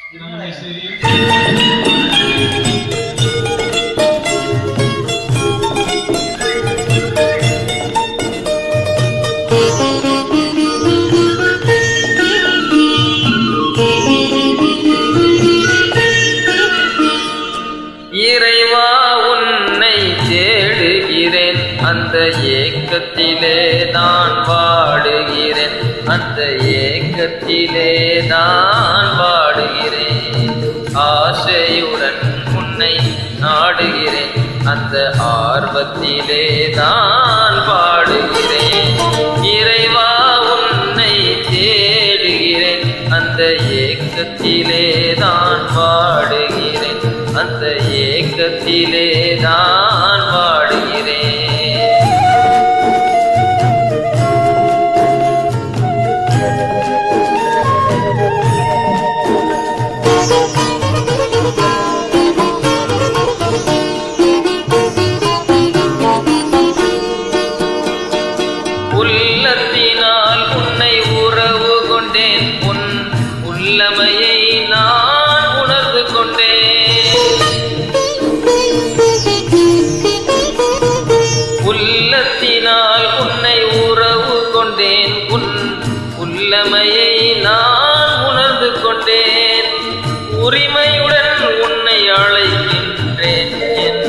இறைவா உன்னை தேடுகிறேன், அந்த ஏக்கத்திலே நான் வாடுகிறேன், அந்த ஏக்கத்திலே நான் வாடுகிறேன். ஆசையுடன் உன்னை நாடுகிறேன், அந்த ஆர்வத்திலே நான் பாடுகிறேன். இறைவா உன்னை தேடுகிறேன், அந்த ஏக்கத்திலே நான் வாடுகிறேன், அந்த ஏக்கத்திலே நான் வாடுகிறேன். உள்ளத்தினால் உன்னை உறவு கொண்டேன், உன் உள்ளமையை நான் உணர்ந்து கொண்டேன். உள்ளத்தினால் உன்னை உறவு கொண்டேன், உன் உள்ளமையை நான் உணர்ந்து கொண்டேன். உரிமையுடன் உன்னை அழைக்கின்றேன், என்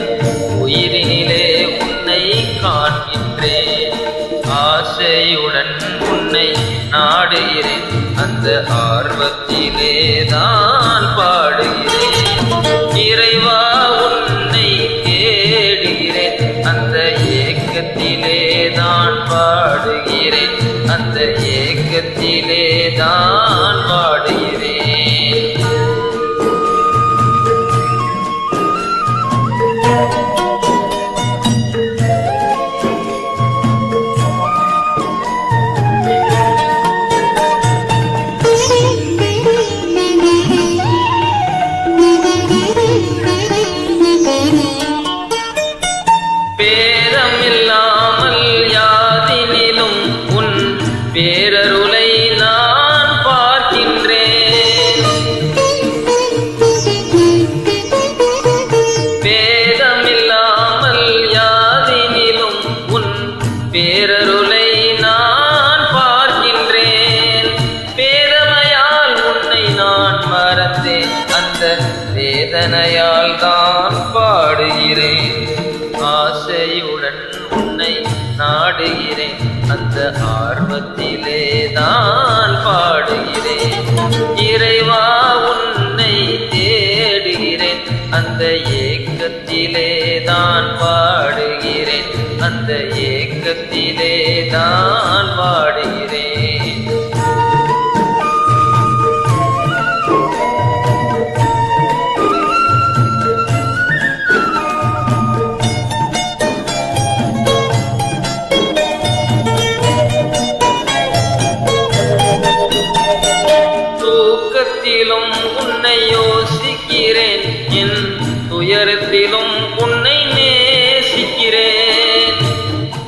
உயிரினிலே உன்னை காண்கின்றேன். ஆசையுடன் உன்னை நாடுகிறேன், அந்த ஆர்வத்திலே நான் பாடுகிறேன். இறைவா உன்னை தேடுகிறேன், அந்த ஏக்கத்திலே நான் பாடுகிறேன், அந்த ஏக்கத்திலே நான் பாடுகிறேன். பேரமில்லாமல் யாதினிலும் உன் பேரருளை நான் பார்க்கின்றேன். பேரமில்லாமல் யாதினிலும் உன் பேரருளை நான் பார்க்கின்றேன். பேதமையால் உன்னை நான் மறந்தேன், அந்த வேதனையால் தான் பாடுகிறேன். ஆசையுடன் உன்னை நாடுகிறேன், அந்த ஆர்வத்திலே நான் பாடுகிறேன். இறைவா உன்னை தேடுகிறேன், அந்த ஏக்கத்திலே நான் பாடுகிறேன், அந்த ஏக்கத்திலே நான் பாடுகிறேன். தூக்கத்திலும் உன்னை